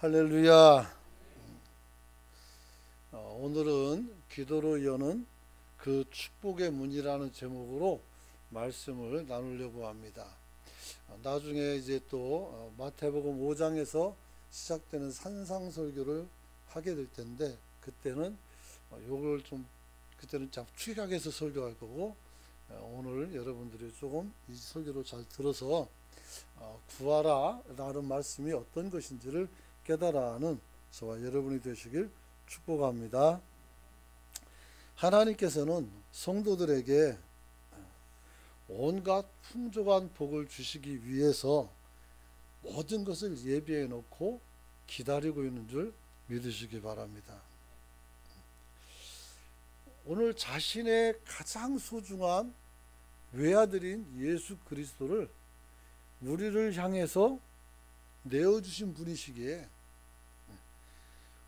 할렐루야. 오늘은 기도로 여는 그 축복의 문이라는 제목으로 말씀을 나누려고 합니다. 나중에 이제 또 마태복음 5장에서 시작되는 산상설교를 하게 될 텐데, 그때는 요걸 좀 그때는 축약해서 설교할 거고, 오늘 여러분들이 조금 이 설교를 잘 들어서 구하라 라는 말씀이 어떤 것인지를 깨달아 하는 저와 여러분이 되시길 축복합니다. 하나님께서는 성도들에게 온갖 풍족한 복을 주시기 위해서 모든 것을 예비해 놓고 기다리고 있는 줄 믿으시기 바랍니다. 오늘 자신의 가장 소중한 외아들인 예수 그리스도를 우리를 향해서 내어주신 분이시기에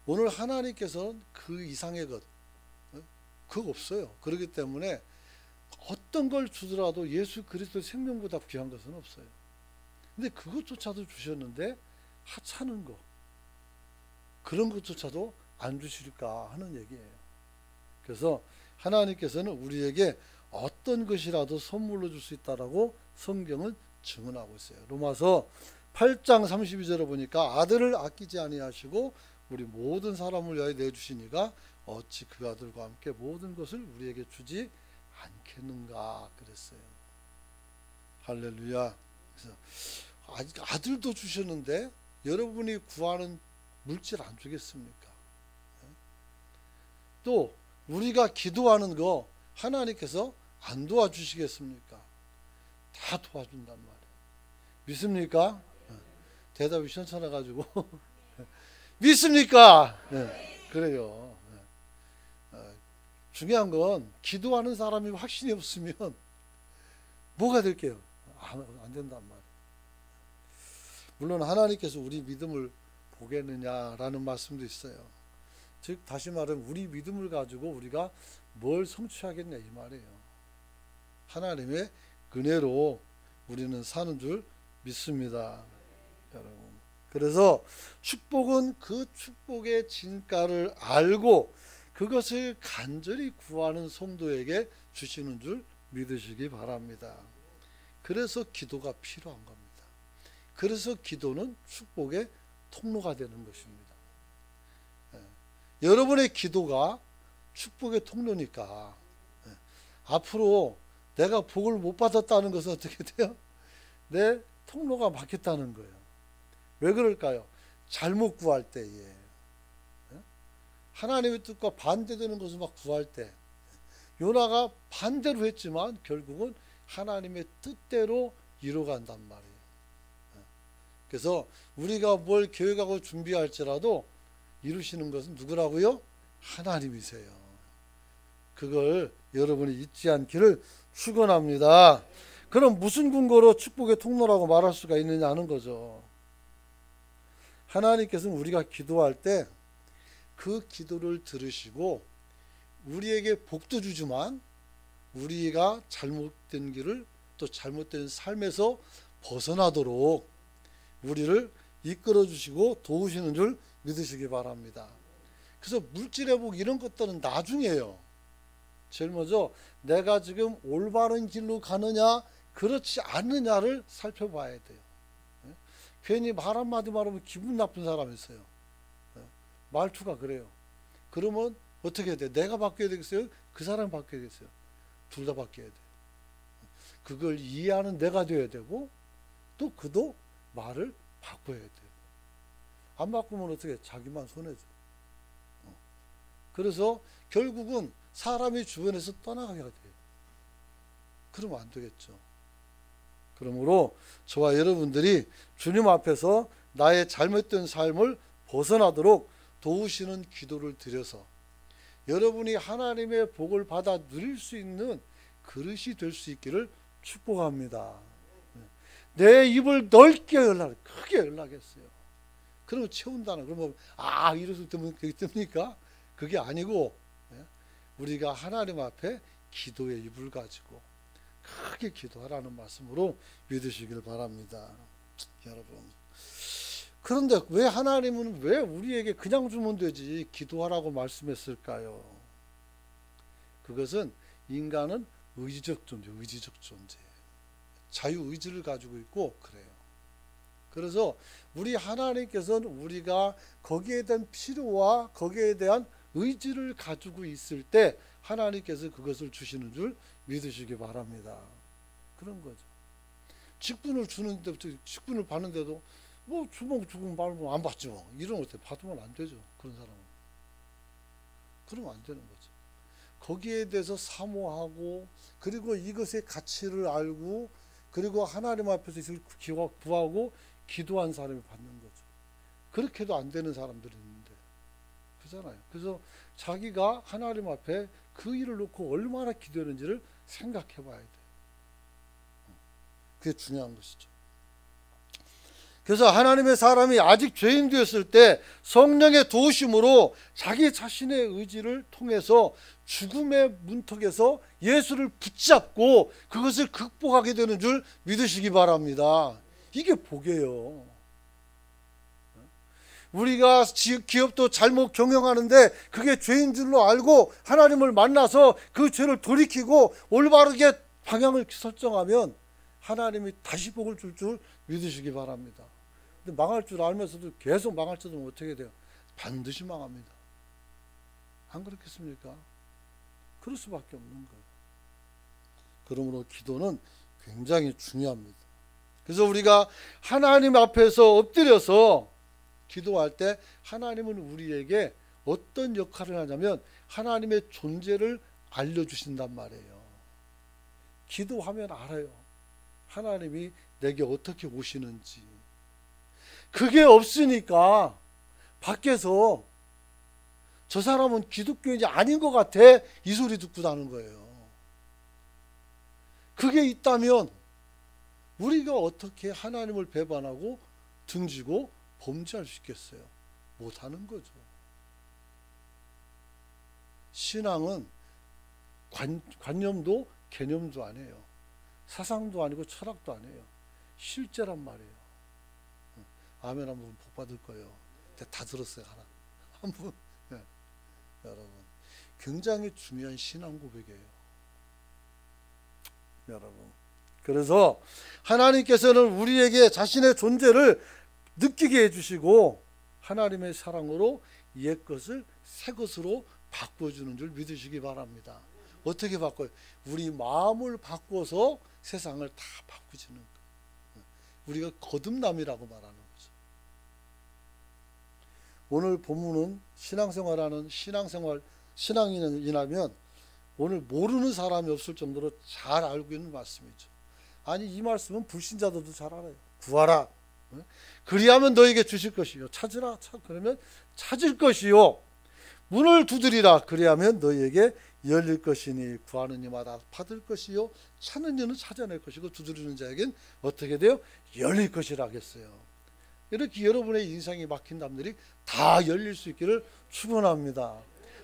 오늘 하나님께서는 그 이상의 것 그거 없어요. 그렇기 때문에 어떤 걸 주더라도 예수 그리스도의 생명보다 귀한 것은 없어요. 근데 그것조차도 주셨는데 하찮은 거, 그런 것조차도 안 주실까 하는 얘기예요. 그래서 하나님께서는 우리에게 어떤 것이라도 선물로 줄 수 있다라고 성경은 증언하고 있어요. 로마서 8장 32절에 보니까 아들을 아끼지 아니하시고 우리 모든 사람을 위하여 내주시니가 어찌 그 아들과 함께 모든 것을 우리에게 주지 않겠는가 그랬어요. 할렐루야. 그래서 아들도 주셨는데 여러분이 구하는 물질 안 주겠습니까? 또 우리가 기도하는 거 하나님께서 안 도와주시겠습니까? 다 도와준단 말이에요. 믿습니까? 대답이 시원찮아 가지고 믿습니까? 그래요. 중요한 건 기도하는 사람이 확신이 없으면 뭐가 될게요? 안 된단 말이에요. 물론 하나님께서 우리 믿음을 보겠느냐라는 말씀도 있어요. 즉 다시 말하면 우리 믿음을 가지고 우리가 뭘 성취하겠냐 이 말이에요. 하나님의 은혜로 우리는 사는 줄 믿습니다, 여러분. 그래서 축복은 그 축복의 진가를 알고 그것을 간절히 구하는 성도에게 주시는 줄 믿으시기 바랍니다. 그래서 기도가 필요한 겁니다. 그래서 기도는 축복의 통로가 되는 것입니다. 여러분의 기도가 축복의 통로니까 앞으로 내가 복을 못 받았다는 것은 어떻게 돼요? 내 통로가 막혔다는 거예요. 왜 그럴까요? 잘못 구할 때에 하나님의 뜻과 반대되는 것을 막 구할 때 요나가 반대로 했지만 결국은 하나님의 뜻대로 이루어간단 말이에요. 그래서 우리가 뭘 계획하고 준비할지라도 이루시는 것은 누구라고요? 하나님이세요. 그걸 여러분이 잊지 않기를 축원합니다. 그럼 무슨 근거로 축복의 통로라고 말할 수가 있느냐 하는 거죠. 하나님께서는 우리가 기도할 때 그 기도를 들으시고 우리에게 복도 주지만 우리가 잘못된 길을 또 잘못된 삶에서 벗어나도록 우리를 이끌어 주시고 도우시는 줄 믿으시기 바랍니다. 그래서 물질의 복 이런 것들은 나중이에요. 제일 먼저 내가 지금 올바른 길로 가느냐 그렇지 않느냐를 살펴봐야 돼요. 괜히 말 한마디 말하면 기분 나쁜 사람이 있어요. 말투가 그래요. 그러면 어떻게 해야 돼요? 내가 바뀌어야 되겠어요? 그 사람이 바뀌어야 되겠어요? 둘 다 바뀌어야 돼요. 그걸 이해하는 내가 되어야 되고 또 그도 말을 바꿔야 돼요. 안 바꾸면 어떻게 해요? 자기만 손해죠. 그래서 결국은 사람이 주변에서 떠나가게 돼요. 그러면 안 되겠죠. 그러므로 저와 여러분들이 주님 앞에서 나의 잘못된 삶을 벗어나도록 도우시는 기도를 드려서 여러분이 하나님의 복을 받아 누릴 수 있는 그릇이 될 수 있기를 축복합니다. 내 입을 넓게 열라, 크게 열라겠어요. 그러면 채운다는, 그러면 이래서 그게 뜹니까? 그게 아니고 우리가 하나님 앞에 기도의 입을 가지고 크게 기도하라는 말씀으로 믿으시길 바랍니다. 여러분, 그런데 왜 하나님은 왜 우리에게 그냥 주면 되지 기도하라고 말씀했을까요? 그것은 인간은 의지적 존재, 의지적 존재. 자유의지를 가지고 있고 그래요. 그래서 우리 하나님께서는 우리가 거기에 대한 필요와 거기에 대한 의지를 가지고 있을 때 하나님께서 그것을 주시는 줄 믿으시기 바랍니다. 그런 거죠. 직분을 주는데부터 직분을 받는데도 뭐 주면 말고 안 받죠. 이런 것 때문에 받으면 안 되죠. 그런 사람은. 그러면 안 되는 거죠. 거기에 대해서 사모하고 그리고 이것의 가치를 알고 그리고 하나님 앞에서 이것을 구하고 기도한 사람이 받는 거죠. 그렇게도 안 되는 사람들이 있는데 그렇잖아요. 그래서 자기가 하나님 앞에 그 일을 놓고 얼마나 기도했는지를 생각해 봐야 돼요. 그게 중요한 것이죠. 그래서 하나님의 사람이 아직 죄인 되었을 때 성령의 도우심으로 자기 자신의 의지를 통해서 죽음의 문턱에서 예수를 붙잡고 그것을 극복하게 되는 줄 믿으시기 바랍니다. 이게 복이에요. 우리가 기업도 잘못 경영하는데 그게 죄인 줄로 알고 하나님을 만나서 그 죄를 돌이키고 올바르게 방향을 설정하면 하나님이 다시 복을 줄 믿으시기 바랍니다. 근데 망할 줄 알면서도 계속 망할 줄은 어떻게 돼요? 반드시 망합니다. 안 그렇겠습니까? 그럴 수밖에 없는 거예요. 그러므로 기도는 굉장히 중요합니다. 그래서 우리가 하나님 앞에서 엎드려서 기도할 때 하나님은 우리에게 어떤 역할을 하냐면 하나님의 존재를 알려주신단 말이에요. 기도하면 알아요. 하나님이 내게 어떻게 오시는지. 그게 없으니까 밖에서 저 사람은 기독교인이 아닌 것 같아 이 소리 듣고 사는 거예요. 그게 있다면 우리가 어떻게 하나님을 배반하고 등지고 범죄할 수 있겠어요? 못하는 거죠. 신앙은 관념도 개념도 아니에요. 사상도 아니고 철학도 아니에요. 실제란 말이에요. 아멘 한번 복 받을 거예요. 다 들었어요. 하나. 한 분. 네. 여러분 굉장히 중요한 신앙 고백이에요. 여러분 그래서 하나님께서는 우리에게 자신의 존재를 느끼게 해주시고 하나님의 사랑으로 옛것을 새것으로 바꿔주는 줄 믿으시기 바랍니다. 어떻게 바꿔요? 우리 마음을 바꿔서 세상을 다 바꾸시는 거예요. 우리가 거듭남이라고 말하는 거죠. 오늘 본문은 신앙생활하는 신앙인이라면 오늘 모르는 사람이 없을 정도로 잘 알고 있는 말씀이죠. 아니 이 말씀은 불신자들도 잘 알아요. 구하라. 그리하면 너에게 주실 것이요. 찾으라. 그러면 찾을 것이요. 문을 두드리라. 그리하면 너에게 열릴 것이니 구하는 이마다 받을 것이요. 찾는 이는 찾아낼 것이고 두드리는 자에겐 어떻게 돼요? 열릴 것이라 하겠어요. 이렇게 여러분의 인생이 막힌 담들이 다 열릴 수 있기를 축원합니다.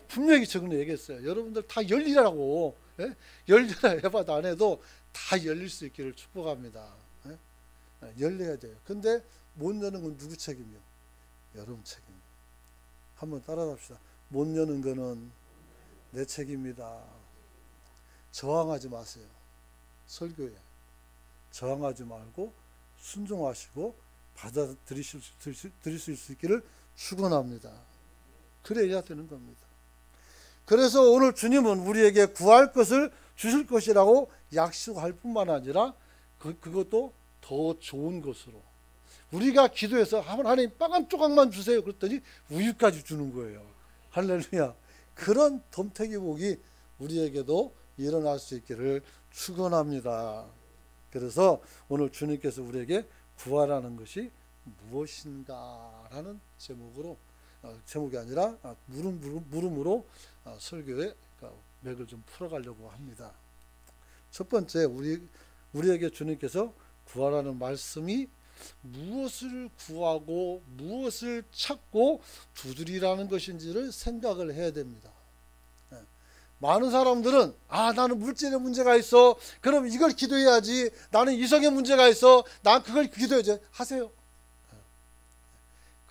분명히 저는 얘기했어요. 여러분들 다 열리라고. 예? 열리라 해봐도 안 해도 다 열릴 수 있기를 축복합니다. 예? 열려야 돼요. 근데 못 여는 건 누구 책임이요? 여러분 책임. 한번 따라합시다. 못 여는 거는 내 책임이다. 저항하지 마세요. 설교에 저항하지 말고 순종하시고 받아들이실 수 있기를 축원합니다. 그래야 되는 겁니다. 그래서 오늘 주님은 우리에게 구할 것을 주실 것이라고 약속할 뿐만 아니라 그것도 더 좋은 것으로 우리가 기도해서 하나님 빵 한 조각만 주세요 그랬더니 우유까지 주는 거예요. 할렐루야. 그런 덤태기 복이 우리에게도 일어날 수 있기를 축원합니다. 그래서 오늘 주님께서 우리에게 구하라는 것이 무엇인가라는 제목이 아니라 물음으로 설교의 맥을 좀 풀어가려고 합니다. 첫 번째 우리에게 주님께서 구하라는 말씀이 무엇을 구하고 무엇을 찾고 두드리라는 것인지를 생각을 해야 됩니다. 많은 사람들은 나는 물질의 문제가 있어. 그럼 이걸 기도해야지. 나는 이성의 문제가 있어. 난 그걸 기도해야지. 하세요.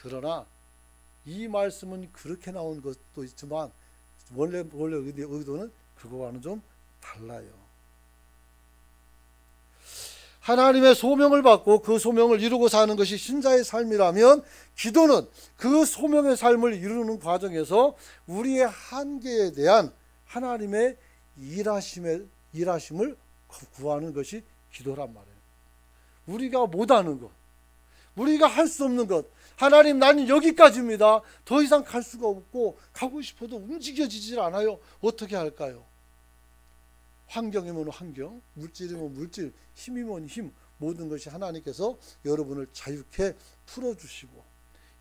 그러나 이 말씀은 그렇게 나온 것도 있지만 원래 의도는 그거와는 좀 달라요. 하나님의 소명을 받고 그 소명을 이루고 사는 것이 신자의 삶이라면 기도는 그 소명의 삶을 이루는 과정에서 우리의 한계에 대한 하나님의 일하심을 구하는 것이 기도란 말이에요. 우리가 못하는 것, 우리가 할 수 없는 것, 하나님 나는 여기까지입니다. 더 이상 갈 수가 없고 가고 싶어도 움직여지질 않아요. 어떻게 할까요? 환경이면 환경, 물질이면 물질, 힘이면 힘, 모든 것이 하나님께서 여러분을 자유케 풀어주시고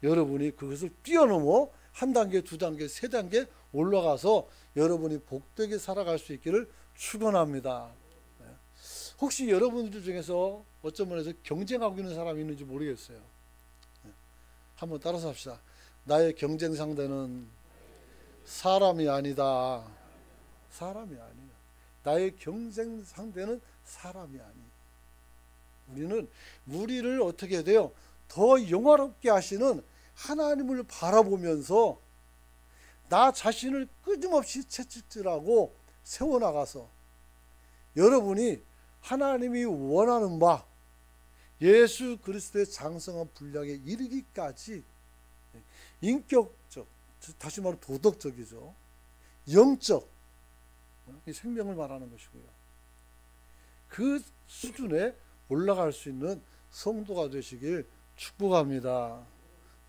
여러분이 그것을 뛰어넘어 한 단계, 두 단계, 세 단계 올라가서 여러분이 복되게 살아갈 수 있기를 축원합니다. 혹시 여러분들 중에서 어떤 면에서 경쟁하고 있는 사람이 있는지 모르겠어요. 한번 따라서 합시다. 나의 경쟁 상대는 사람이 아니다. 사람이 아니에요. 나의 경쟁 상대는 사람이 아니에요. 우리는 우리를 어떻게 해야 돼요? 더 영화롭게 하시는 하나님을 바라보면서 나 자신을 끊임없이 채찍질하고 세워나가서 여러분이 하나님이 원하는 바 예수 그리스도의 장성한 분량에 이르기까지 인격적, 다시 말해 도덕적이죠. 영적 생명을 말하는 것이고요. 그 수준에 올라갈 수 있는 성도가 되시길 축복합니다.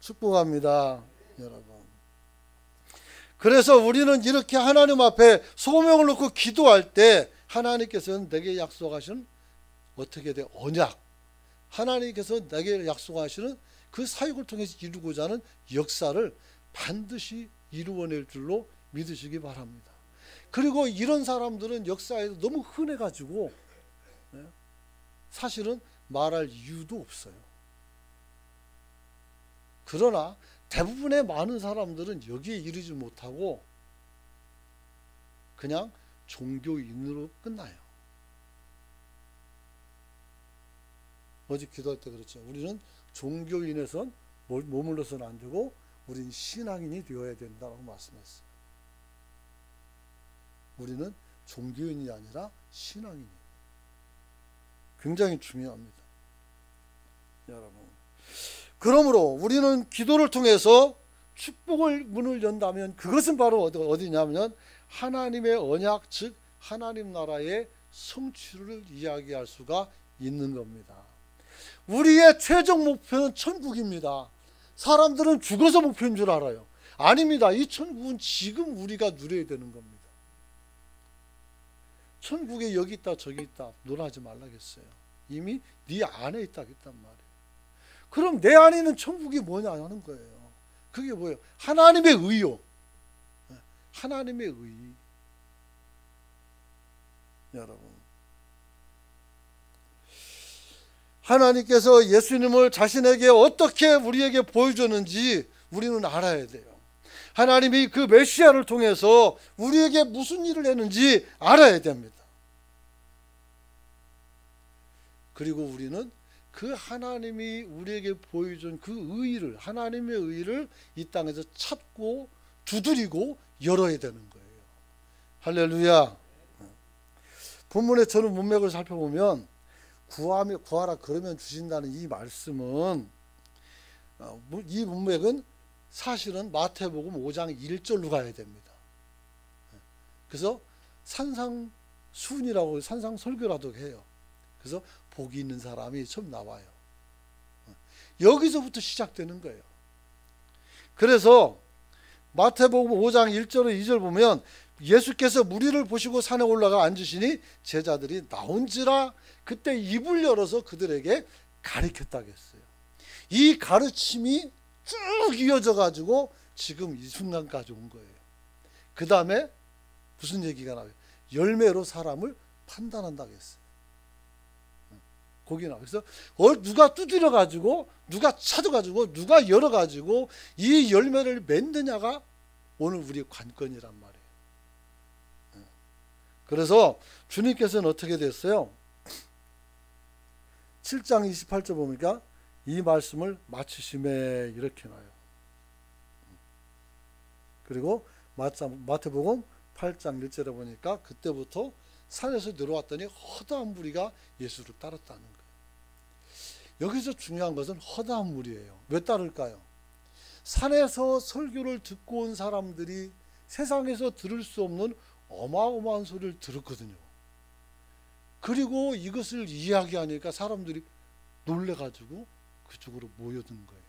축복합니다, 여러분. 그래서 우리는 이렇게 하나님 앞에 소명을 놓고 기도할 때 하나님께서는 내게 약속하시는 어떻게 돼? 언약. 하나님께서 내게 약속하시는 그 사역을 통해서 이루고자 하는 역사를 반드시 이루어낼 줄로 믿으시기 바랍니다. 그리고 이런 사람들은 역사에서 너무 흔해가지고 사실은 말할 이유도 없어요. 그러나 대부분의 많은 사람들은 여기에 이르지 못하고 그냥 종교인으로 끝나요. 어제 기도할 때 그랬죠. 우리는 종교인에선 머물러서는 안 되고 우리는 신앙인이 되어야 된다고 말씀했어요. 우리는 종교인이 아니라 신앙인이에요. 굉장히 중요합니다, 여러분. 그러므로 우리는 기도를 통해서 축복을 문을 연다면 그것은 바로 어디냐면 하나님의 언약, 즉 하나님 나라의 성취를 이야기할 수가 있는 겁니다. 우리의 최종 목표는 천국입니다. 사람들은 죽어서 목표인 줄 알아요. 아닙니다. 이 천국은 지금 우리가 누려야 되는 겁니다. 천국에 여기 있다 저기 있다 논하지 말라겠어요. 이미 네 안에 있다겠단 말이에요. 그럼 내 안에 있는 천국이 뭐냐 하는 거예요. 그게 뭐예요? 하나님의 의요. 하나님의 의. 여러분, 하나님께서 예수님을 자신에게 어떻게 우리에게 보여줬는지 우리는 알아야 돼요. 하나님이 그 메시아를 통해서 우리에게 무슨 일을 했는지 알아야 됩니다. 그리고 우리는 그 하나님이 우리에게 보여준 그 의를, 하나님의 의를 이 땅에서 찾고 두드리고 열어야 되는 거예요. 할렐루야. 본문의 저는 문맥을 살펴보면 구하라 그러면 주신다는 이 말씀은 이 문맥은 사실은 마태복음 5장 1절로 가야 됩니다. 그래서 산상수훈이라고 산상설교라도 해요. 그래서 복이 있는 사람이 처음 나와요. 여기서부터 시작되는 거예요. 그래서 마태복음 5장 1절로 2절 보면 예수께서 무리를 보시고 산에 올라가 앉으시니 제자들이 나온지라 그때 입을 열어서 그들에게 가르쳤다겠어요. 이 가르침이 쭉 이어져 가지고 지금 이 순간까지 온 거예요. 그 다음에 무슨 얘기가 나와요? 열매로 사람을 판단한다겠어요. 거기 나와요. 그래서 누가 두드려 가지고 누가 찾아 가지고 누가 열어 가지고 이 열매를 맺느냐가 오늘 우리의 관건이란 말이에요. 그래서 주님께서는 어떻게 됐어요? 7장 28절 보니까 이 말씀을 마치심에 이렇게 나요. 그리고 마태복음 8장 1절에 보니까 그때부터 산에서 내려왔더니 허다한 무리가 예수를 따랐다는 거예요. 여기서 중요한 것은 허다한 무리예요. 왜 따를까요? 산에서 설교를 듣고 온 사람들이 세상에서 들을 수 없는 어마어마한 소리를 들었거든요. 그리고 이것을 이야기하니까 사람들이 놀래가지고 그쪽으로 모여든 거예요.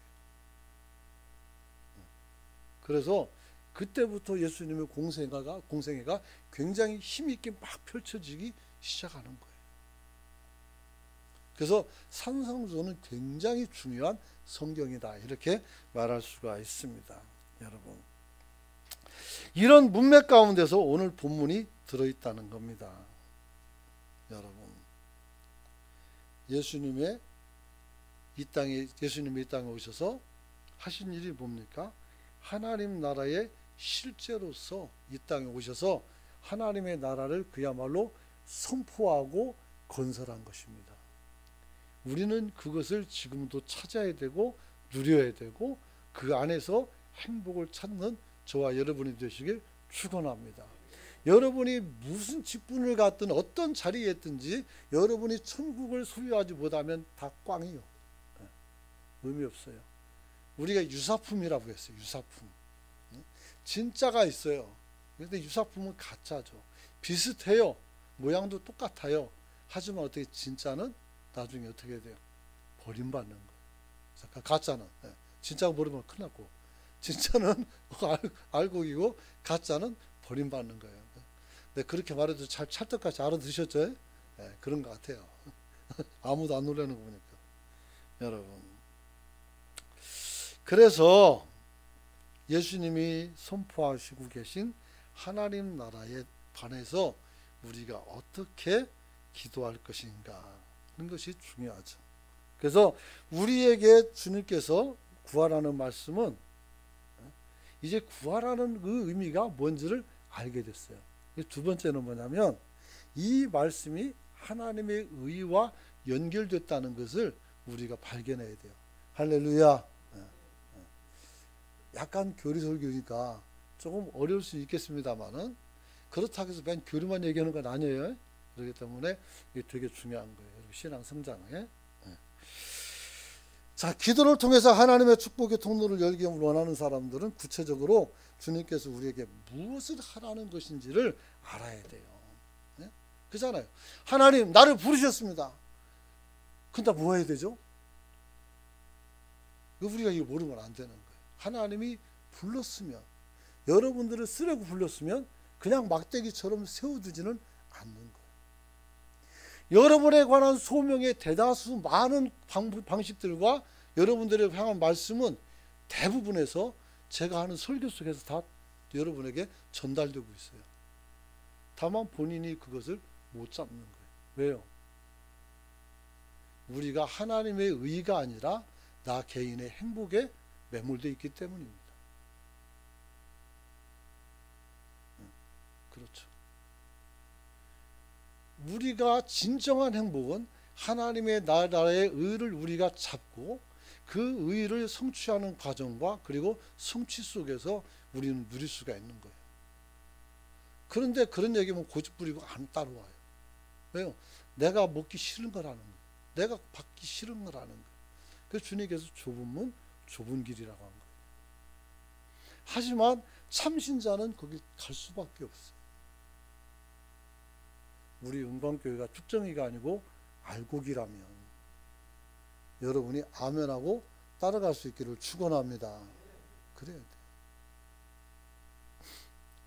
그래서 그때부터 예수님의 공생애가 굉장히 힘있게 막 펼쳐지기 시작하는 거예요. 그래서 산상수훈은 굉장히 중요한 성경이다, 이렇게 말할 수가 있습니다. 여러분, 이런 문맥 가운데서 오늘 본문이 들어있다는 겁니다. 여러분, 예수님이 이 땅에 오셔서 하신 일이 뭡니까? 하나님 나라의 실제로서 이 땅에 오셔서 하나님의 나라를 그야말로 선포하고 건설한 것입니다. 우리는 그것을 지금도 찾아야 되고 누려야 되고 그 안에서 행복을 찾는 저와 여러분이 되시길 축원합니다. 여러분이 무슨 직분을 갖든 어떤 자리에 있든지 여러분이 천국을 소유하지 못하면 다 꽝이요. 의미 없어요. 우리가 유사품이라고 했어요. 유사품. 진짜가 있어요. 그런데 유사품은 가짜죠. 비슷해요. 모양도 똑같아요. 하지만 어떻게 진짜는 나중에 어떻게 돼요? 버림받는 거예요. 가짜는 진짜가 버리면 큰일 났고, 진짜는 알곡이고 가짜는 버림받는 거예요. 네, 그렇게 말해도 잘 찰떡같이 알아들으셨죠? 네, 그런 것 같아요. 아무도 안 놀라는 거 보니까. 여러분, 그래서 예수님이 선포하시고 계신 하나님 나라에 관해서 우리가 어떻게 기도할 것인가 하는 것이 중요하죠. 그래서 우리에게 주님께서 구하라는 말씀은 이제 구하라는 그 의미가 뭔지를 알게 됐어요. 두 번째는 뭐냐면 이 말씀이 하나님의 의와 연결됐다는 것을 우리가 발견해야 돼요. 할렐루야. 약간 교리설교니까 조금 어려울 수 있겠습니다만은 그렇다고 해서 맨 교리만 얘기하는 건 아니에요. 그렇기 때문에 이게 되게 중요한 거예요. 신앙 성장에. 자, 기도를 통해서 하나님의 축복의 통로를 열기 원하는 사람들은 구체적으로 주님께서 우리에게 무엇을 하라는 것인지를 알아야 돼요. 그렇잖아요. 하나님, 나를 부르셨습니다. 근데 뭐 해야 되죠? 우리가 이거 모르면 안 되는 거예요. 하나님이 불렀으면, 여러분들을 쓰려고 불렀으면 그냥 막대기처럼 세워두지는 않는 거예요. 여러분에 관한 소명의 대다수 많은 방식들과 여러분들을 향한 말씀은 대부분에서 제가 하는 설교 속에서 다 여러분에게 전달되고 있어요. 다만 본인이 그것을 못 잡는 거예요. 왜요? 우리가 하나님의 의가 아니라 나 개인의 행복에 매몰되어 있기 때문입니다. 그렇죠. 우리가 진정한 행복은 하나님의 나라의 의를 우리가 잡고 그 의를 성취하는 과정과 그리고 성취 속에서 우리는 누릴 수가 있는 거예요. 그런데 그런 얘기면 고집부리고 안 따라와요. 왜요? 내가 먹기 싫은 거라는 거예요. 내가 받기 싫은 거라는 거예요. 그래서 주님께서 좁은 문, 좁은 길이라고 한 거예요. 하지만 참신자는 거기 갈 수밖에 없어요. 우리 은광교회가 축정이가 아니고 알곡이라면 여러분이 아멘하고 따라갈 수 있기를 축원합니다. 그래야 돼요.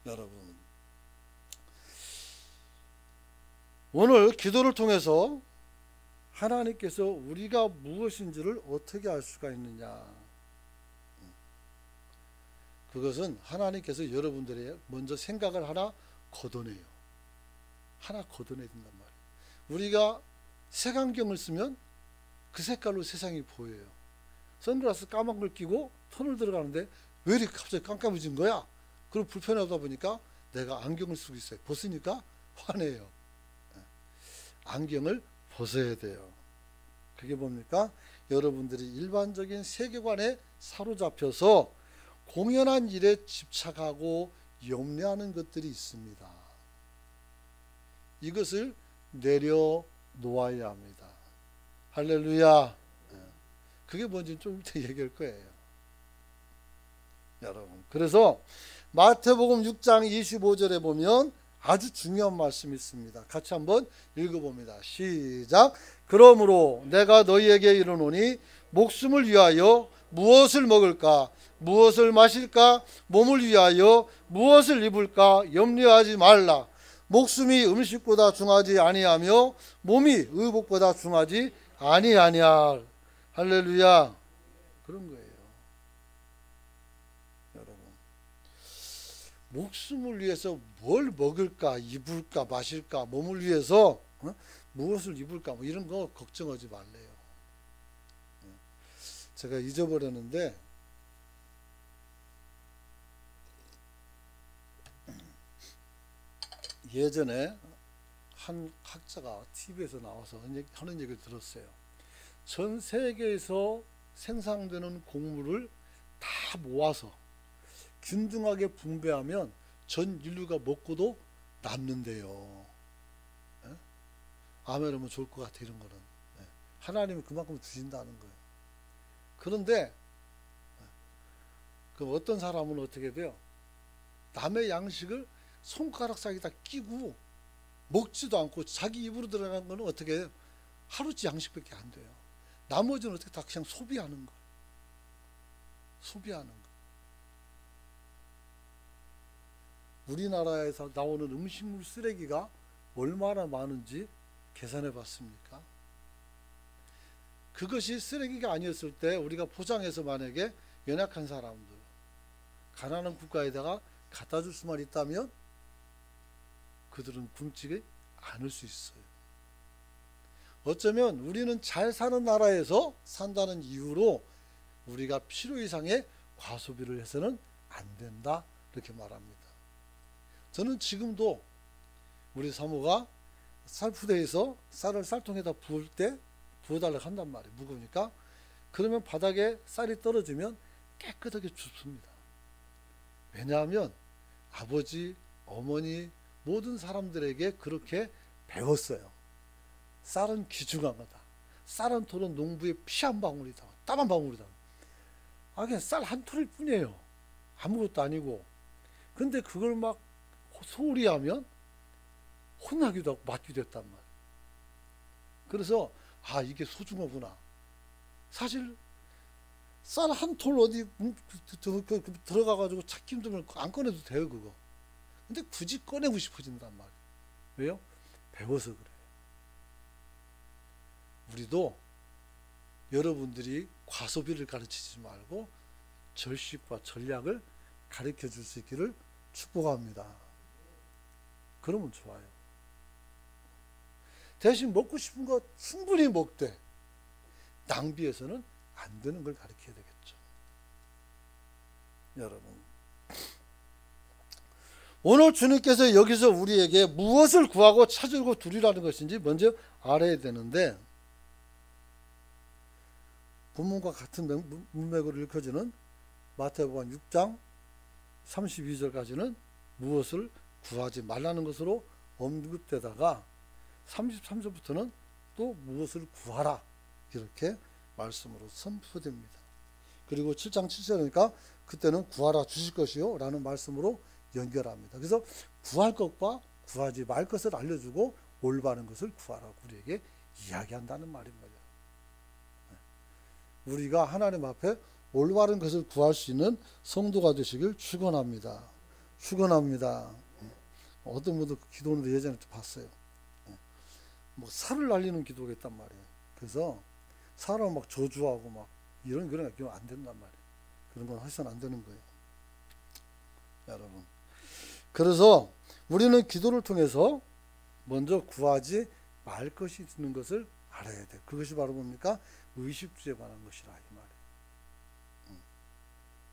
여러분, 오늘 기도를 통해서 하나님께서 우리가 무엇인지를 어떻게 알 수가 있느냐? 그것은 하나님께서 여러분들의 먼저 생각을 하나 걷어내요. 하나 걷어내야 된단 말이에요. 우리가 색안경을 쓰면 그 색깔로 세상이 보여요. 선글라스 까만 걸 끼고 터널 들어가는데 왜 이렇게 갑자기 깜깜해진 거야? 그리고 불편하다 보니까 내가 안경을 쓰고 있어요. 벗으니까 화내요. 안경을 벗어야 돼요. 그게 뭡니까? 여러분들이 일반적인 세계관에 사로잡혀서 공연한 일에 집착하고 염려하는 것들이 있습니다. 이것을 내려놓아야 합니다. 할렐루야. 그게 뭔지 좀 이따 얘기할 거예요. 여러분, 그래서 마태복음 6장 25절에 보면 아주 중요한 말씀이 있습니다. 같이 한번 읽어봅니다. 시작. 그러므로 내가 너희에게 이르노니 목숨을 위하여 무엇을 먹을까, 무엇을 마실까, 몸을 위하여 무엇을 입을까 염려하지 말라. 목숨이 음식보다 중하지 아니하며 몸이 의복보다 중하지 아니하냐. 할렐루야. 그런 거예요. 여러분, 목숨을 위해서 뭘 먹을까, 입을까, 마실까, 몸을 위해서 무엇을 입을까, 뭐 이런 거 걱정하지 말래요. 제가 잊어버렸는데 예전에 한 학자가 TV에서 나와서 하는 얘기를 들었어요. 전 세계에서 생산되는 곡물을 다 모아서 균등하게 분배하면 전 인류가 먹고도 남는데요. 아멘 하면 좋을 것 같아. 이런 거는 하나님이 그만큼 주신다는 거예요. 그런데 그 어떤 사람은 어떻게 돼요? 남의 양식을 손가락 사이에다 끼고 먹지도 않고 자기 입으로 들어가는 거는 어떻게 해요? 하루치 양식밖에 안 돼요. 나머지는 어떻게 다 그냥 소비하는 거. 소비하는 거. 우리나라에서 나오는 음식물 쓰레기가 얼마나 많은지 계산해 봤습니까? 그것이 쓰레기가 아니었을 때 우리가 포장해서 만약에 연약한 사람들, 가난한 국가에다가 갖다 줄 수만 있다면 그들은 굶지 않을 수 있어요. 어쩌면 우리는 잘 사는 나라에서 산다는 이유로 우리가 필요 이상의 과소비를 해서는 안 된다, 이렇게 말합니다. 저는 지금도 우리 사모가 쌀푸대에서 쌀을 쌀통에다 부을 때 부어달라고 한단 말이에요. 무거우니까. 그러면 바닥에 쌀이 떨어지면 깨끗하게 줍습니다. 왜냐하면 아버지, 어머니 모든 사람들에게 그렇게 배웠어요. 쌀은 귀중한 거다. 쌀은 토는 농부의 피 한 방울이다. 땀 한 방울이다. 그냥 쌀 한 톨일 뿐이에요. 아무것도 아니고. 근데 그걸 막 소홀히 하면 혼나기도 하고 맞기도 했단 말이에요. 그래서 이게 소중하구나. 사실 쌀 한 톨 어디 들어가가지고 찾기 힘들면 안 꺼내도 돼요, 그거. 근데 굳이 꺼내고 싶어진단 말이에요. 왜요? 배워서 그래요. 우리도 여러분들이 과소비를 가르치지 말고 절식과 전략을 가르쳐 줄 수 있기를 축복합니다. 그러면 좋아요. 대신 먹고 싶은 거 충분히 먹되 낭비해서는 안 되는 걸 가르쳐야 되겠죠. 여러분, 오늘 주님께서 여기서 우리에게 무엇을 구하고 찾으고 두리라는 것인지 먼저 알아야 되는데, 본문과 같은 문맥으로 읽혀지는 마태복음 6장 32절까지는 무엇을 구하지 말라는 것으로 언급되다가 33절부터는 또 무엇을 구하라, 이렇게 말씀으로 선포됩니다. 그리고 7장 7절이니까 그때는 구하라 주실 것이요 라는 말씀으로 연결합니다. 그래서 구할 것과 구하지 말 것을 알려주고 올바른 것을 구하라고 우리에게 이야기한다는 말입니다. 우리가 하나님 앞에 올바른 것을 구할 수 있는 성도가 되시길 축원합니다. 축원합니다. 어떤 분도 기도하는데 예전에 봤어요. 뭐 살을 날리는 기도가 있단 말이에요. 그래서 사람 막 저주하고 막 이런 그런 기도 안 된단 말이에요. 그런 건 해서는 안 되는 거예요. 여러분, 그래서 우리는 기도를 통해서 먼저 구하지 말 것이 있는 것을 알아야 돼요. 그것이 바로 뭡니까? 의식주에 관한 것이라 이 말이에요.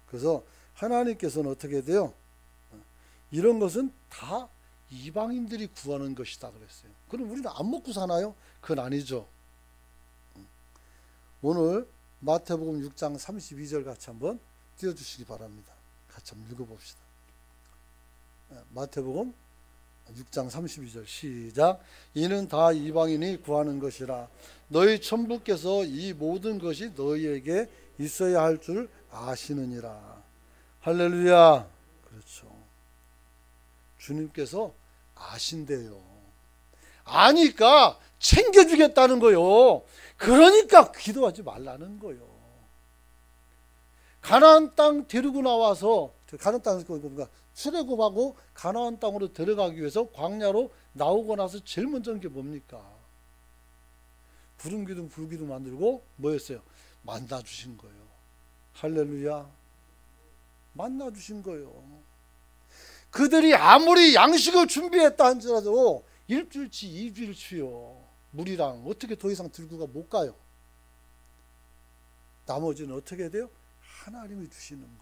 그래서 하나님께서는 어떻게 돼요? 이런 것은 다 이방인들이 구하는 것이다 그랬어요. 그럼 우리는 안 먹고 사나요? 그건 아니죠. 오늘 마태복음 6장 32절 같이 한번 띄워주시기 바랍니다. 같이 한번 읽어봅시다. 마태복음 6장 32절 시작. 이는 다 이방인이 구하는 것이라. 너희 천부께서 이 모든 것이 너희에게 있어야 할 줄 아시느니라. 할렐루야. 그렇죠. 주님께서 아신대요. 아니까 챙겨주겠다는 거요. 그러니까 기도하지 말라는 거요. 가나안 땅 데리고 나와서, 가나안 땅에서 그러니까 출애굽하고 가나안 땅으로 들어가기 위해서 광야로 나오고 나서 제일 먼저 한 게 뭡니까? 구름 기둥 불 기둥 만들고 뭐였어요? 만나 주신 거예요. 할렐루야. 만나 주신 거예요. 그들이 아무리 양식을 준비했다 한지라도 일주일치 2주일치요. 물이랑 어떻게 더 이상 들고가 못 가요. 나머지는 어떻게 돼요? 하나님이 주시는 거예요.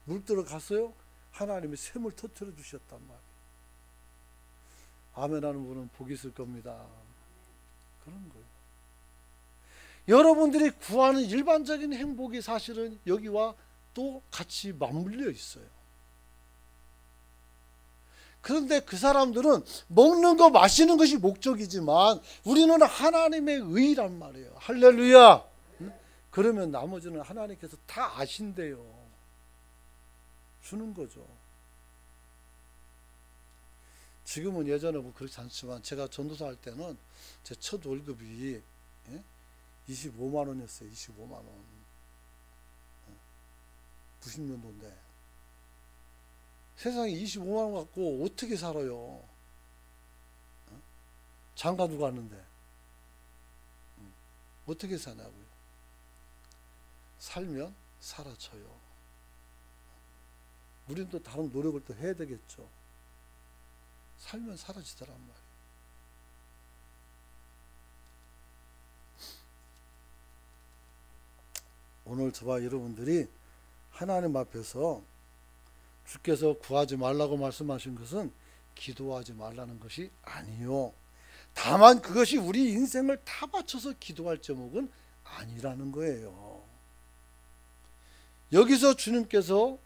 물 들어갔어요? 하나님이 샘을 터뜨려 주셨단 말이에요. 아멘하는 분은 복이 있을 겁니다. 그런 거예요. 여러분들이 구하는 일반적인 행복이 사실은 여기와 또 같이 맞물려 있어요. 그런데 그 사람들은 먹는 거 마시는 것이 목적이지만 우리는 하나님의 의란 말이에요. 할렐루야. 그러면 나머지는 하나님께서 다 아신대요. 주는 거죠. 지금은 예전에 뭐 그렇지 않지만 제가 전도사 할 때는 제 첫 월급이 25만 원이었어요. 25만 원. 90년도인데 세상에 25만 원 갖고 어떻게 살아요? 장가도 갔는데 어떻게 사냐고요? 살면 살아쳐요. 우린 또 다른 노력을 또 해야 되겠죠. 살면 사라지더란 말이에요. 오늘 저와 여러분들이 하나님 앞에서 주께서 구하지 말라고 말씀하신 것은 기도하지 말라는 것이 아니요. 다만 그것이 우리 인생을 다 바쳐서 기도할 제목은 아니라는 거예요. 여기서 주님께서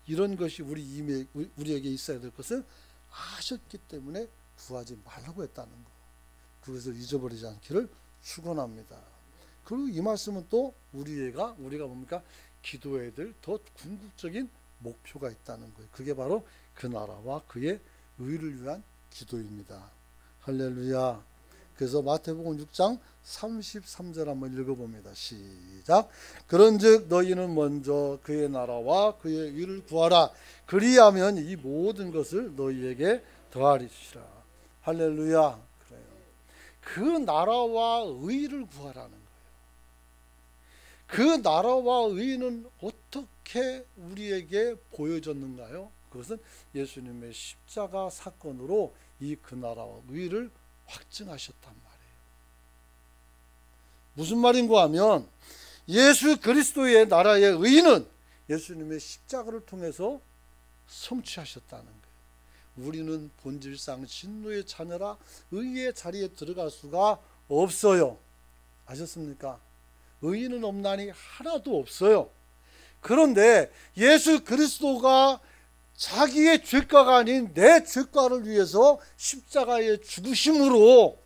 이런 것이 우리에게 있어야 될 것을 아셨기 때문에 구하지 말라고 했다는 거. 그것을 잊어버리지 않기를 축원합니다. 그리고 이 말씀은 또 우리가 뭡니까? 기도해야 될 더 궁극적인 목표가 있다는 거예요. 그게 바로 그 나라와 그의 의를 위한 기도입니다. 할렐루야. 그래서 마태복음 6장 33절 한번 읽어봅니다. 시작. 그런즉 너희는 먼저 그의 나라와 그의 의를 구하라. 그리하면 이 모든 것을 너희에게 더하리시라. 할렐루야. 그래요. 그 나라와 의를 구하라는 거예요. 그 나라와 의는 어떻게 우리에게 보여졌는가요? 그것은 예수님의 십자가 사건으로 이 그 나라와 의를 확증하셨단 말이에요. 무슨 말인가 하면 예수 그리스도의 나라의 의는 예수님의 십자가를 통해서 성취하셨다는 거예요. 우리는 본질상 진노의 자녀라 의의 자리에 들어갈 수가 없어요. 아셨습니까? 의인은 없나니 하나도 없어요. 그런데 예수 그리스도가 자기의 죄가가 아닌 내 죄가를 위해서 십자가에 죽으심으로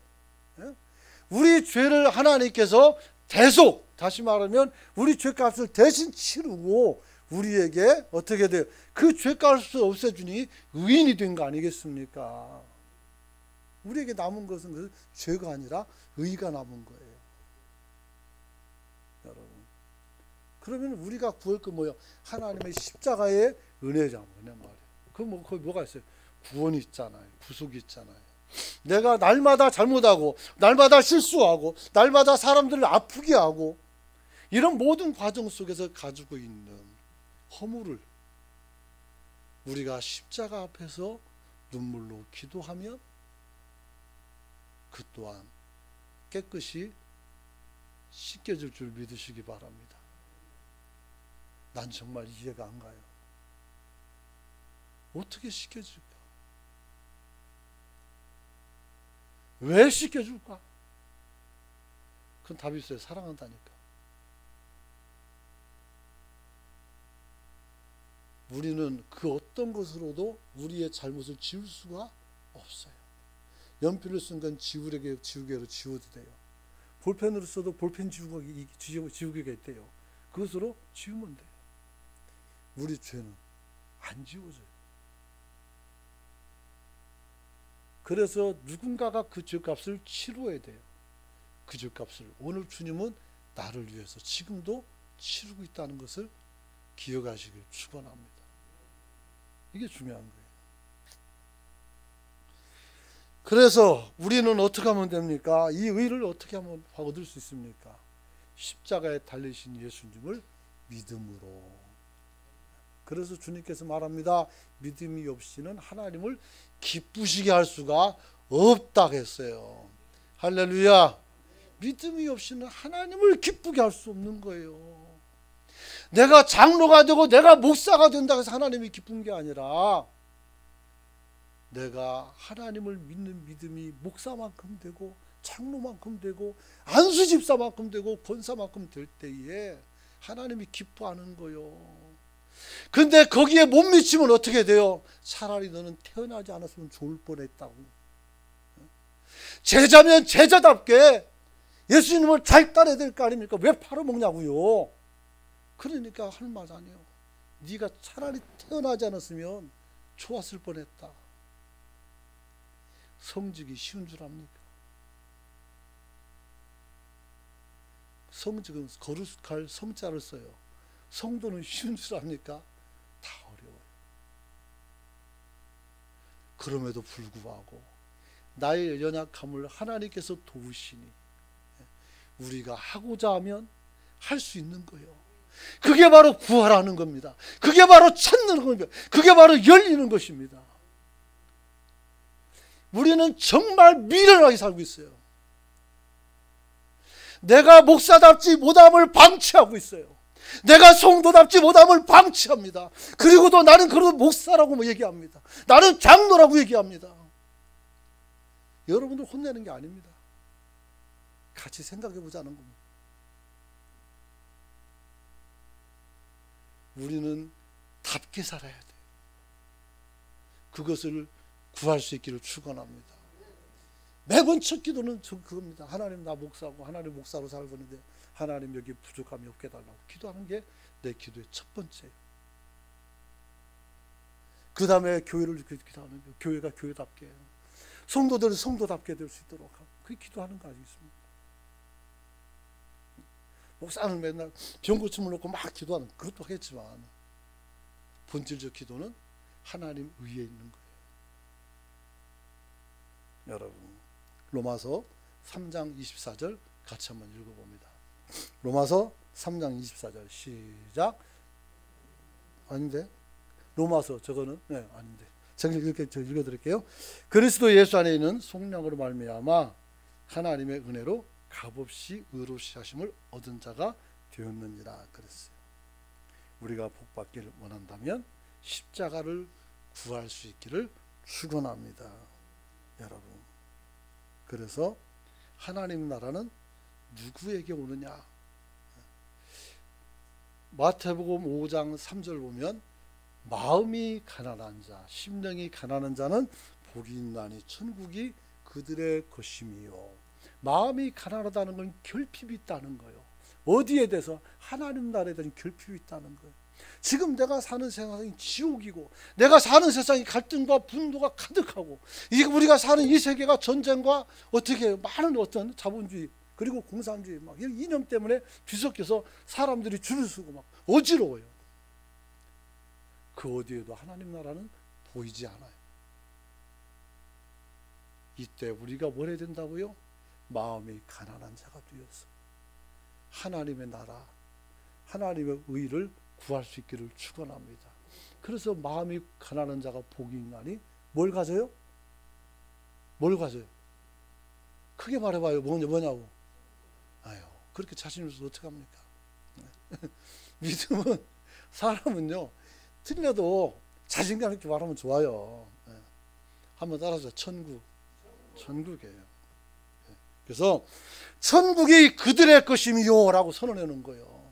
우리 죄를 하나님께서 대속, 다시 말하면 우리 죄값을 대신 치르고 우리에게 어떻게 돼요? 그 죄값을 없애주니 의인이 된 거 아니겠습니까? 우리에게 남은 것은 그 죄가 아니라 의가 남은 거예요. 여러분, 그러면 우리가 구할 거 뭐예요? 하나님의 십자가의 은혜잖아요. 거기 뭐가 있어요? 구원이 있잖아요. 구속이 있잖아요. 내가 날마다 잘못하고 날마다 실수하고 날마다 사람들을 아프게 하고 이런 모든 과정 속에서 가지고 있는 허물을 우리가 십자가 앞에서 눈물로 기도하면 그 또한 깨끗이 씻겨질 줄 믿으시기 바랍니다. 난 정말 이해가 안 가요. 어떻게 씻겨질까? 왜 씻겨줄까? 그건 답이 있어요. 사랑한다니까. 우리는 그 어떤 것으로도 우리의 잘못을 지울 수가 없어요. 연필을 쓴 건 지우개로 지워도 돼요. 볼펜으로 써도 볼펜 지우개가 있대요. 그것으로 지우면 돼요. 우리 죄는 안 지워져요. 그래서 누군가가 그 죄값을 치러야 돼요. 그 죄값을 오늘 주님은 나를 위해서 지금도 치르고 있다는 것을 기억하시길 축원합니다. 이게 중요한 거예요. 그래서 우리는 어떻게 하면 됩니까? 이 의를 어떻게 하면 얻을 수 있습니까? 십자가에 달리신 예수님을 믿음으로. 그래서 주님께서 말합니다. 믿음이 없이는 하나님을 기쁘시게 할 수가 없다 했어요. 할렐루야. 믿음이 없이는 하나님을 기쁘게 할 수 없는 거예요. 내가 장로가 되고 내가 목사가 된다고 해서 하나님이 기쁜 게 아니라 내가 하나님을 믿는 믿음이 목사만큼 되고 장로만큼 되고 안수집사만큼 되고 권사만큼 될 때에 하나님이 기뻐하는 거요. 근데 거기에 못 미치면 어떻게 돼요? 차라리 너는 태어나지 않았으면 좋을 뻔했다고. 제자면 제자답게 예수님을 잘 따라야 될 거 아닙니까? 왜 팔아먹냐고요. 그러니까 할 말 아니에요. 네가 차라리 태어나지 않았으면 좋았을 뻔했다. 성직이 쉬운 줄 압니까? 성직은 거룩할 성자를 써요. 성도는 쉬운 줄 압니까? 다 어려워요. 그럼에도 불구하고 나의 연약함을 하나님께서 도우시니 우리가 하고자 하면 할 수 있는 거예요. 그게 바로 구하라는 겁니다. 그게 바로 찾는 겁니다. 그게 바로 열리는 것입니다. 우리는 정말 미련하게 살고 있어요. 내가 목사답지 못함을 방치하고 있어요. 내가 성도답지 못함을 방치합니다. 그리고도 나는 그런 목사라고 얘기합니다. 나는 장로라고 얘기합니다. 여러분들 혼내는 게 아닙니다. 같이 생각해 보자는 겁니다. 우리는 답게 살아야 돼요. 그것을 구할 수 있기를 축원합니다. 매번 첫 기도는 그겁니다. 하나님 나 목사고 하나님 목사로 살고 있는데 하나님 여기 부족함이 없게 해달라고 기도하는 게 내 기도의 첫 번째예요. 그 다음에 교회를 기도하는 거예요. 교회가 교회답게 성도들은 성도답게 될 수 있도록 하고 그게 기도하는 거 아니겠습니까? 목사는 맨날 병 고침을 놓고 막 기도하는 그것도 하겠지만 본질적 기도는 하나님 의에 있는 거예요. 여러분 로마서 3장 24절 같이 한번 읽어봅니다. 로마서 3장 24절 시작. 아닌데 로마서 저거는 아닌데 제가 읽어드릴게요. 그리스도 예수 안에 있는 속량으로 말미암아 하나님의 은혜로 값없이 의롭시 하심을 얻은 자가 되었느니라 그랬어요. 우리가 복받기를 원한다면 십자가를 구할 수 있기를 축원합니다. 여러분 그래서 하나님 나라는 누구에게 오느냐? 마태복음 5장 3절 보면 마음이 가난한 자, 심령이 가난한 자는 복이 있나니 천국이 그들의 것임이요. 마음이 가난하다는 건 결핍이 있다는 거예요. 어디에 대해서? 하나님 나라에 대한 결핍이 있다는 거예요. 지금 내가 사는 세상이 지옥이고 내가 사는 세상이 갈등과 분노가 가득하고 우리가 사는 이 세계가 전쟁과 어떻게 많은 어떤 자본주의 그리고 공산주의 막 이런 이념 때문에 뒤섞여서 사람들이 줄을 서고 막 어지러워요. 그 어디에도 하나님 나라는 보이지 않아요. 이때 우리가 뭘 해야 된다고요? 마음이 가난한 자가 되어서 하나님의 나라, 하나님의 의를 구할 수 있기를 축원합니다. 그래서 마음이 가난한 자가 복이 있나니 뭘 가져요? 뭘 가져요? 크게 말해봐요. 뭐냐고? 아유, 그렇게 자신 없어서 어떡합니까? 믿음은 사람은요 틀려도 자신감 있게 말하면 좋아요. 한번 따라서 천국이에요. 그래서 천국이 그들의 것임이요 라고 선언해 놓은 거예요.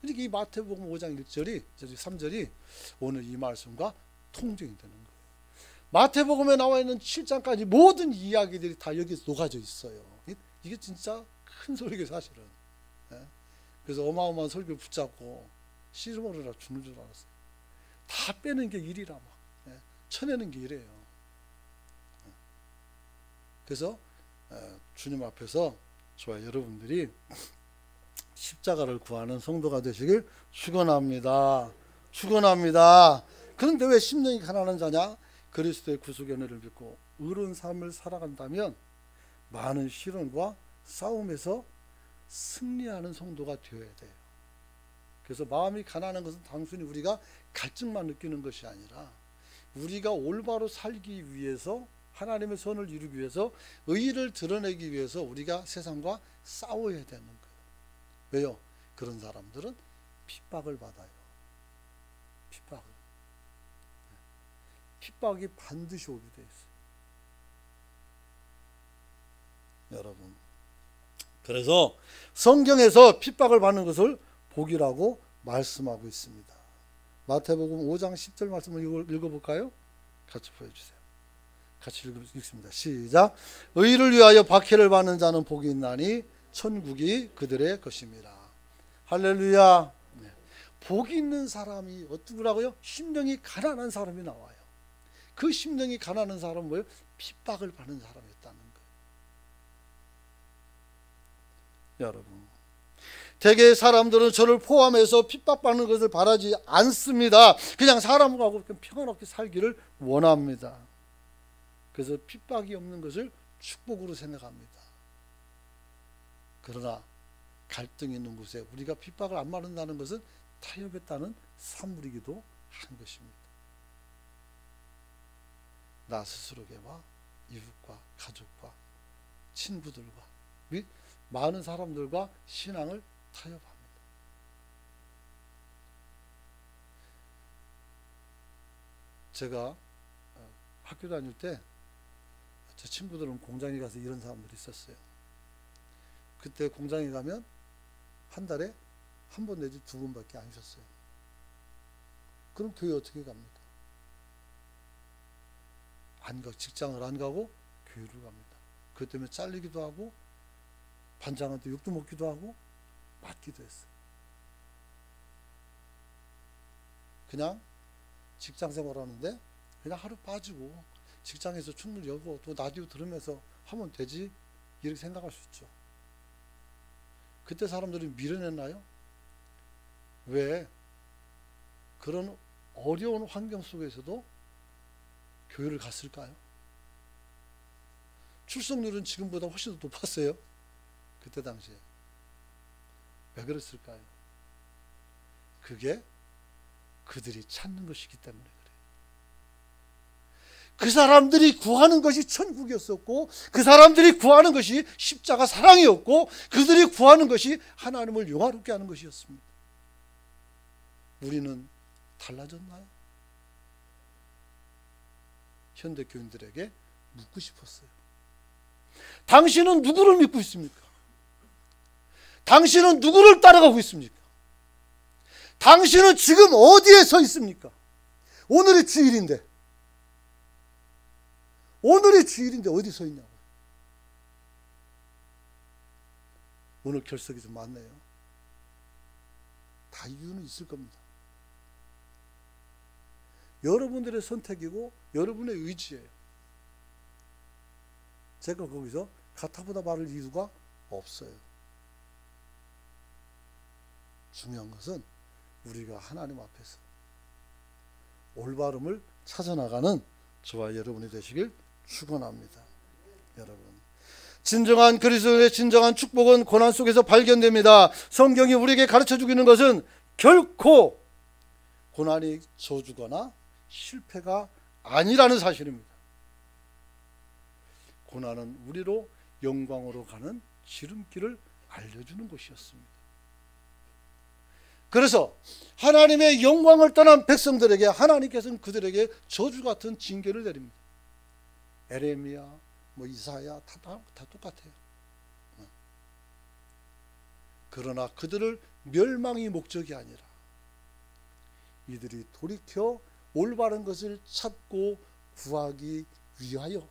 이렇게 이 마태복음 5장 1절이 3절이 오늘 이 말씀과 통정이 되는 거예요. 마태복음에 나와 있는 7장까지 모든 이야기들이 다 여기서 녹아져 있어요. 이게 진짜 큰 소리가 사실은. 그래서 어마어마한 설교를 붙잡고 씨름으로라 죽는 줄 알았어요. 다 빼는 게 일이라 막 쳐내는 게 일이에요. 그래서 주님 앞에서 저와 여러분들이 십자가를 구하는 성도가 되시길 축원합니다. 축원합니다. 그런데 왜 심령이 가난한 자냐? 그리스도의 구속의 은혜를 믿고 의로운 삶을 살아간다면 많은 시련과 싸움에서 승리하는 성도가 되어야 돼요. 그래서 마음이 가난한 것은 단순히 우리가 갈증만 느끼는 것이 아니라 우리가 올바로 살기 위해서 하나님의 선을 이루기 위해서 의의를 드러내기 위해서 우리가 세상과 싸워야 되는 거예요. 왜요? 그런 사람들은 핍박을 받아요. 핍박이 반드시 오게 돼 있어요. 여러분, 그래서 성경에서 핍박을 받는 것을 복이라고 말씀하고 있습니다. 마태복음 5장 10절 말씀을 읽어볼까요? 같이 보여주세요. 같이 읽습니다. 시작. 의를 위하여 박해를 받는 자는 복이 있나니 천국이 그들의 것입니다. 할렐루야. 복이 있는 사람이 어떠라고요? 심령이 가난한 사람이 나와요. 그 심령이 가난한 사람은 뭐예요? 핍박을 받는 사람이었다는 거예요. 여러분, 대개 사람들은 저를 포함해서 핍박받는 것을 바라지 않습니다. 그냥 사람하고 평안하게 살기를 원합니다. 그래서 핍박이 없는 것을 축복으로 생각합니다. 그러나 갈등이 있는 곳에 우리가 핍박을 안 받는다는 것은 타협했다는 산물이기도 한 것입니다. 나 스스로에게와 이웃과 가족과 친구들과 및 많은 사람들과 신앙을 타협합니다. 제가 학교 다닐 때 제 친구들은 공장에 가서 이런 사람들이 있었어요. 그때 공장에 가면 한 달에 한 번 내지 두 번밖에 안 쉬었어요. 그럼 교회 어떻게 갑니까? 안 가, 직장을 안 가고 교회를 갑니다. 그것 때문에 잘리기도 하고 반장한테 욕도 먹기도 하고 맞기도 했어요. 그냥 직장 생활하는데 그냥 하루 빠지고 직장에서 춤을 여고 또 라디오 들으면서 하면 되지 이렇게 생각할 수 있죠. 그때 사람들이 밀어냈나요? 왜? 그런 어려운 환경 속에서도 교회를 갔을까요? 출석률은 지금보다 훨씬 더 높았어요. 그때 당시에. 왜 그랬을까요? 그게 그들이 찾는 것이기 때문에 그래요. 그 사람들이 구하는 것이 천국이었었고 그 사람들이 구하는 것이 십자가 사랑이었고 그들이 구하는 것이 하나님을 영화롭게 하는 것이었습니다. 우리는 달라졌나요? 현대 교인들에게 묻고 싶었어요. 당신은 누구를 믿고 있습니까? 당신은 누구를 따라가고 있습니까? 당신은 지금 어디에 서 있습니까? 오늘이 주일인데 어디 서 있냐고. 오늘 결석이 좀 많네요. 다 이유는 있을 겁니다. 여러분들의 선택이고 여러분의 의지예요. 제가 거기서 가타보다 말할 이유가 없어요. 중요한 것은 우리가 하나님 앞에서 올바름을 찾아나가는 저와 여러분이 되시길 축원합니다. 여러분, 진정한 그리스도의 진정한 축복은 고난 속에서 발견됩니다. 성경이 우리에게 가르쳐주고 있는 것은 결코 고난이 저주거나 실패가 아니라는 사실입니다. 고난은 우리로 영광으로 가는 지름길을 알려주는 것이었습니다. 그래서 하나님의 영광을 떠난 백성들에게 하나님께서는 그들에게 저주 같은 징계를 내립니다. 에레미야, 이사야 다 똑같아요. 그러나 그들을 멸망이 목적이 아니라 이들이 돌이켜 올바른 것을 찾고 구하기 위하여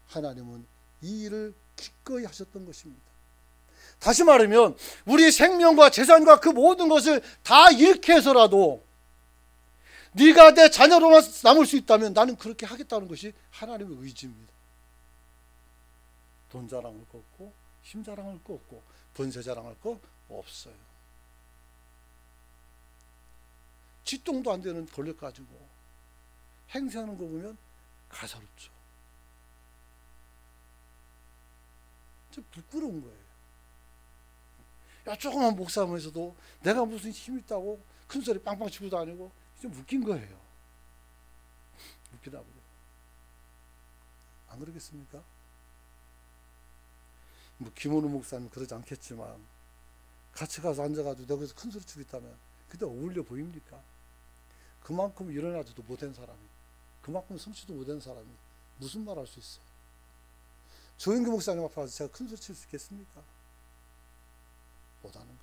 하나님은 이 일을 기꺼이 하셨던 것입니다. 다시 말하면 우리 생명과 재산과 그 모든 것을 다 잃게 해서라도 네가 내 자녀로만 남을 수 있다면 나는 그렇게 하겠다는 것이 하나님의 의지입니다. 돈 자랑할 거 없고 힘 자랑할 거 없고 번세 자랑할 거 없어요. 쥐똥도 안 되는 권력 가지고 행세하는 거 보면 가사롭죠. 좀 부끄러운 거예요. 야, 조그만 목사하면서도 내가 무슨 힘 있다고 큰 소리 빵빵 치고 다니고 좀 웃긴 거예요. 웃기다고요. 안 그러겠습니까? 뭐 김원우 목사님 그러지 않겠지만 같이 가서 앉아가지고 내가 거기서 큰 소리 치고 있다면 그때 어울려 보입니까? 그만큼 일어나지도 못한 사람이, 그만큼 성취도 못한 사람이 무슨 말 할 수 있어요? 조영규 목사님 앞에 가서 제가 큰 소리 칠 수 있겠습니까? 못하는 거예요.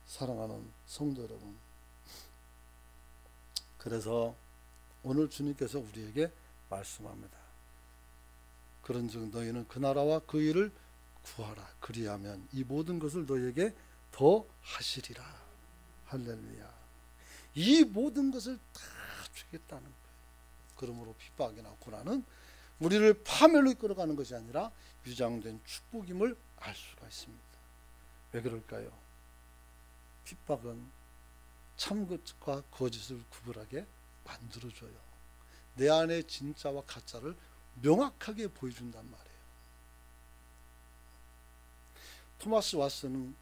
사랑하는 성도 여러분, 그래서 오늘 주님께서 우리에게 말씀합니다. 그런즉 너희는 그 나라와 그 일을 구하라. 그리하면 이 모든 것을 너희에게 더 하시리라. 할렐루야. 이 모든 것을 다 주겠다는 거예요. 그러므로 핍박이나 고난은 우리를 파멸로 이끌어가는 것이 아니라 유장된 축복임을 알 수가 있습니다. 왜 그럴까요? 핍박은 참것과 거짓을 구분하게 만들어줘요. 내 안에 진짜와 가짜를 명확하게 보여준단 말이에요. 토마스 왓슨은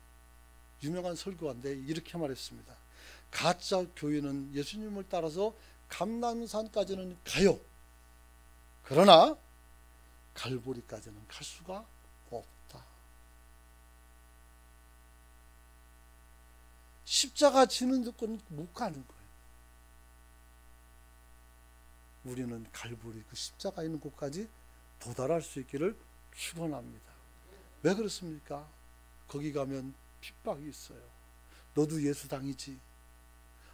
유명한 설교가인데 이렇게 말했습니다. 가짜 교회는 예수님을 따라서 감람산까지는 가요. 그러나 갈보리까지는 갈 수가 없다. 십자가 지는 데까지는 못 가는 거예요. 우리는 갈보리 그 십자가 있는 곳까지 도달할 수 있기를 축원합니다. 왜 그렇습니까? 거기 가면 핍박이 있어요. 너도 예수 당이지?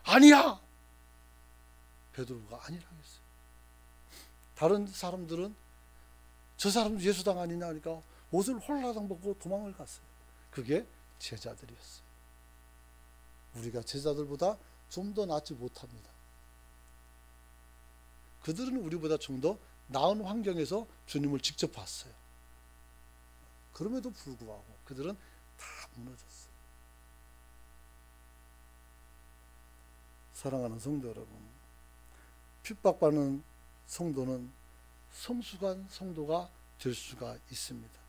아니야! 베드로가 아니라 했어요. 다른 사람들은 저 사람도 예수당 아니냐 하니까 옷을 홀라당 벗고 도망을 갔어요. 그게 제자들이었어요. 우리가 제자들보다 좀 더 낫지 못합니다. 그들은 우리보다 좀 더 나은 환경에서 주님을 직접 봤어요. 그럼에도 불구하고 그들은 다 무너졌어요. 사랑하는 성도 여러분, 핍박받는 성도는 성숙한 성도가 될 수가 있습니다.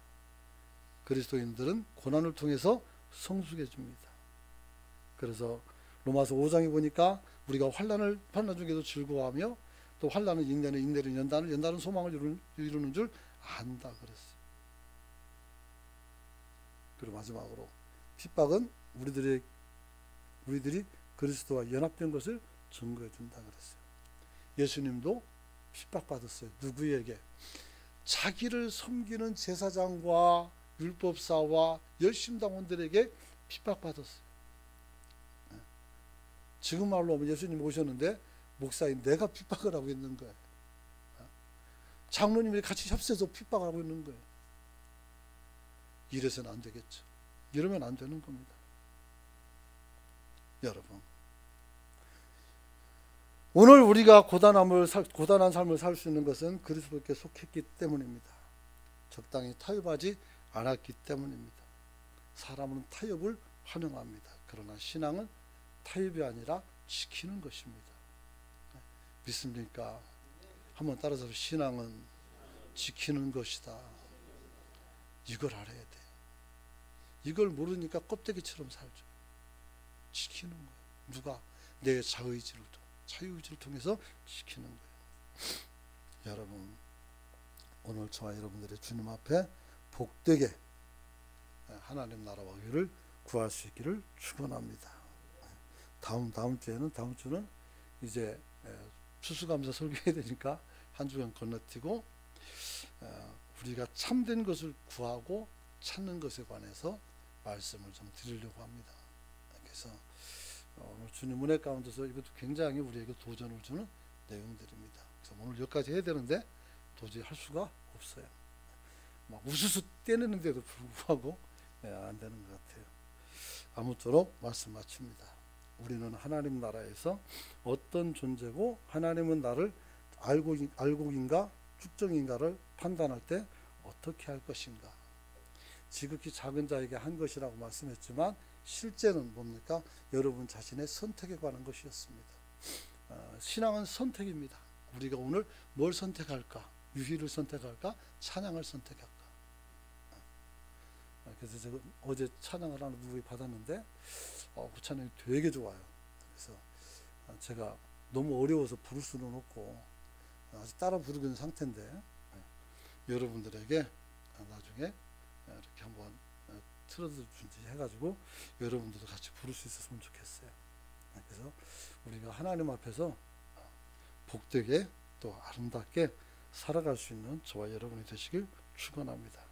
그리스도인들은 고난을 통해서 성숙해집니다. 그래서 로마서 5장에 보니까 우리가 환난 중에도 즐거워하며 또 환난은 인내는 인내를 연다는 소망을 이루는 줄 안다 그랬어요. 그리고 마지막으로 핍박은 우리들이 그리스도와 연합된 것을 증거해 준다 그랬어요. 예수님도 핍박받았어요. 누구에게? 자기를 섬기는 제사장과 율법사와 열심당원들에게 핍박받았어요. 지금 말로 하면 예수님 오셨는데 목사인 내가 핍박을 하고 있는 거예요. 장로님이 같이 협세해서 핍박하고 있는 거예요. 이래서는 안 되겠죠. 이러면 안 되는 겁니다. 여러분, 오늘 우리가 고단한 삶을 살 수 있는 것은 그리스도께 속했기 때문입니다. 적당히 타협하지 않았기 때문입니다. 사람은 타협을 환영합니다. 그러나 신앙은 타협이 아니라 지키는 것입니다. 믿습니까? 한번 따라서 신앙은 지키는 것이다. 이걸 알아야 돼요. 이걸 모르니까 껍데기처럼 살죠. 지키는 거예요. 누가? 내 자유의지를 통해서 지키는 거예요. 여러분, 오늘 저와 여러분들의 주님 앞에 복되게 하나님 나라와 의를 구할 수 있기를 축원합니다. 다음 주는 이제 추수감사 설교해야 되니까 한 주간 건너뛰고 우리가 참된 것을 구하고 찾는 것에 관해서 말씀을 좀 드리려고 합니다. 그래서 오늘 주님 은혜 가운데서 이것도 굉장히 우리에게 도전을 주는 내용들입니다. 그래서 오늘 여기까지 해야 되는데 도저히 할 수가 없어요. 막 우수수 떼내는데도 불구하고 안 되는 것 같아요. 아무쪼록 말씀 마칩니다. 우리는 하나님 나라에서 어떤 존재고 하나님은 나를 알곡인가 축정인가를 판단할 때 어떻게 할 것인가. 지극히 작은 자에게 한 것이라고 말씀했지만 실제는 뭡니까? 여러분 자신의 선택에 관한 것이었습니다. 신앙은 선택입니다. 우리가 오늘 뭘 선택할까? 유희를 선택할까? 찬양을 선택할까? 그래서 제가 어제 찬양을 하나 누구에 받았는데 그 찬양이 되게 좋아요. 그래서 제가 너무 어려워서 부를 수는 없고 아직 따라 부르고 있는 상태인데 여러분들에게 나중에 이렇게 한번 틀어주든지 해가지고 여러분들도 같이 부를 수 있었으면 좋겠어요. 그래서 우리가 하나님 앞에서 복되게 또 아름답게 살아갈 수 있는 저와 여러분이 되시길 축원합니다.